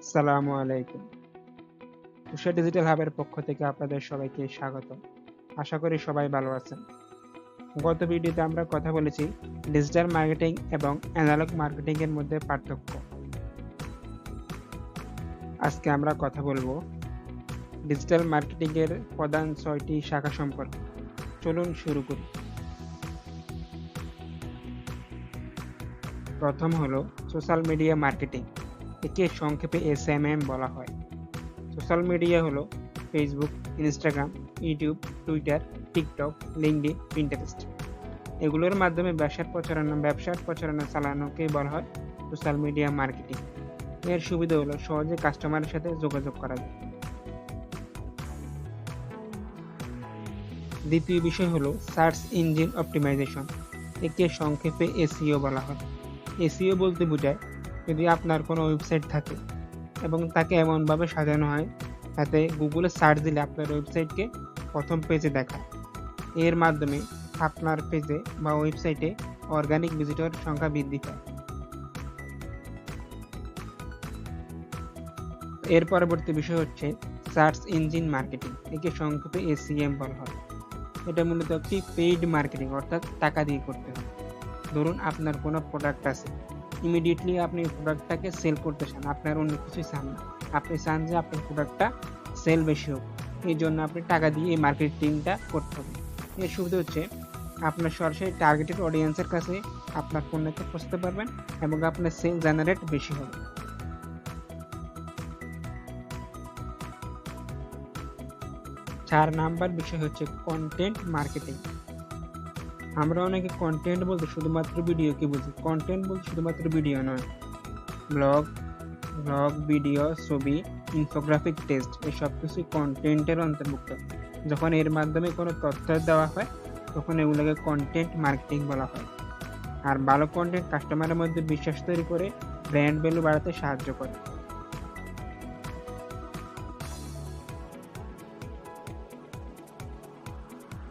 আসসালামু আলাইকুম। তুষার ডিজিটাল হাবের পক্ষ থেকে আপনাদের সবাইকে স্বাগত। আশা করি সবাই ভালো আছেন। গত ভিডিওতে আমরা কথা বলেছি ডিজিটাল মার্কেটিং এবং অ্যানালগ মার্কেটিং এর মধ্যে পার্থক্য। আজকে আমরা কথা বলবো ডিজিটাল মার্কেটিং এর প্রধান ৬টি শাখা সম্পর্কে। চলুন শুরু করি। প্রথম হলো সোশ্যাল মিডিয়া মার্কেটিং। একে সংক্ষেপে SMM বলা হয়। সোশ্যাল মিডিয়া হলো Facebook, Instagram, YouTube, Twitter, TikTok, LinkedIn, Pinterest. এগুলোর মাধ্যমে ব্যবসার প্রচারণা চালানোকেই বলা হয় সোশ্যাল মিডিয়া মার্কেটিং। এর সুবিধা হলো সহজে কাস্টমারের সাথে যোগাযোগ করা যায়। দ্বিতীয় বিষয় হলো সার্চ ইঞ্জিন অপটিমাইজেশন। একে সংক্ষেপে SEO বলা হয়। SEO বলতে বোঝায় যদি আপনার কোনো ওয়েবসাইট থাকে এবং তাকে এমনভাবে সাজানো হয় যাতে গুগলে সার্চ দিলে আপনার ওয়েবসাইটকে প্রথম পেজে দেখায়। এর মাধ্যমে আপনার পেজে বা ওয়েবসাইটে অর্গানিক ভিজিটর সংখ্যা বৃদ্ধি পায়। এর পরবর্তী বিষয় হচ্ছে সার্চ ইঞ্জিন মার্কেটিং। একে সংক্ষেপে SEM বলা হয়। এটা মূলত একটি পেইড মার্কেটিং, অর্থাৎ টাকা দিয়ে করতে হয়। ধরুন আপনার কোনো প্রোডাক্ট আছে, ইমিডিয়েটলি আপনি প্রোডাক্টটাকে সেল করতে চান, আপনার অন্য কিছুই চান না। আপনি চান যে আপনার প্রোডাক্টটা সেল বেশি হোক, এই জন্য আপনি টাকা দিয়ে এই মার্কেটিংটা করতে হবে। এর সুবিধা হচ্ছে আপনার সরাসরি টার্গেটেড অডিয়েন্সের কাছে আপনার পণ্যকে পৌঁছতে পারবেন এবং আপনার সেল জেনারেট বেশি হবে। ৪ নাম্বার বিষয় হচ্ছে কন্টেন্ট মার্কেটিং। আমরা অনেকে কন্টেন্ট বলতে শুধুমাত্র ভিডিওকে বুঝি। কন্টেন্ট বলতে শুধুমাত্র ভিডিও নয়, ব্লগ, ভিডিও, ছবি, ইনফোগ্রাফিক, টেক্সট, এই সব কিছুই কন্টেন্টের অন্তর্ভুক্ত। যখন এর মাধ্যমে কোনো তথ্য দেওয়া হয় তখন এগুলোকে কন্টেন্ট মার্কেটিং বলা হয়। আর ভালো কন্টেন্ট কাস্টমারের মধ্যে বিশ্বাস তৈরি করে ব্র্যান্ড ভ্যালু বাড়াতে সাহায্য করে।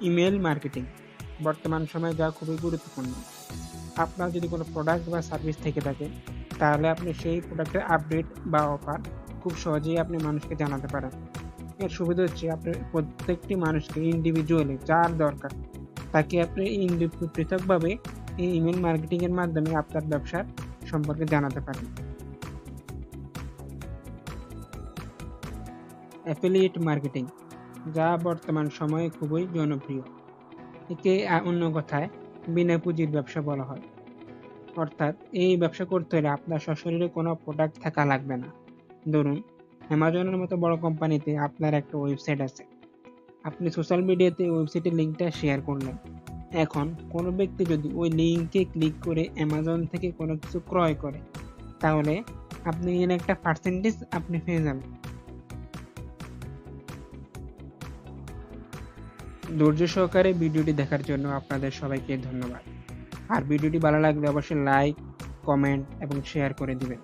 ইমেল মার্কেটিং বর্তমান সময়ে যা খুবই গুরুত্বপূর্ণ। আপনার যদি কোনো প্রোডাক্ট বা সার্ভিস থেকে থাকে তাহলে আপনি সেই প্রোডাক্টের আপডেট বা অফার খুব সহজেই আপনি মানুষকে জানাতে পারেন। এর সুবিধা হচ্ছে আপনি প্রত্যেকটি মানুষকে ইন্ডিভিজুয়ালি যার দরকার তাকে আপনি পৃথকভাবে এই ইমেল মার্কেটিং এর মাধ্যমে আপনার ব্যবসার সম্পর্কে জানাতে পারেন। অ্যাফিলিয়েট মার্কেটিং, যা বর্তমান সময়ে খুবই জনপ্রিয়। একে অন্য কথায় বিনা পুঁজির ব্যবসা বলা হয়। অর্থাৎ এই ব্যবসা করতে হলে আপনার সশরীরে কোনো প্রোডাক্ট থাকা লাগবে না। ধরুন অ্যামাজনের মতো বড় কোম্পানিতে আপনার একটা ওয়েবসাইট আছে। আপনি সোশ্যাল মিডিয়াতে ওয়েবসাইটের লিঙ্কটা শেয়ার করলেন। এখন কোনো ব্যক্তি যদি ওই লিঙ্কে ক্লিক করে অ্যামাজন থেকে কোনো কিছু ক্রয় করে তাহলে আপনি এর একটা পার্সেন্টেজ আপনি পেয়ে যাবেন। ধৈর্য সহকারে ভিডিওটি দেখার জন্য আপনাদের সবাইকে ধন্যবাদ। আর ভিডিওটি ভালো লাগলে অবশ্যই লাইক, কমেন্ট এবং শেয়ার করে দিবেন।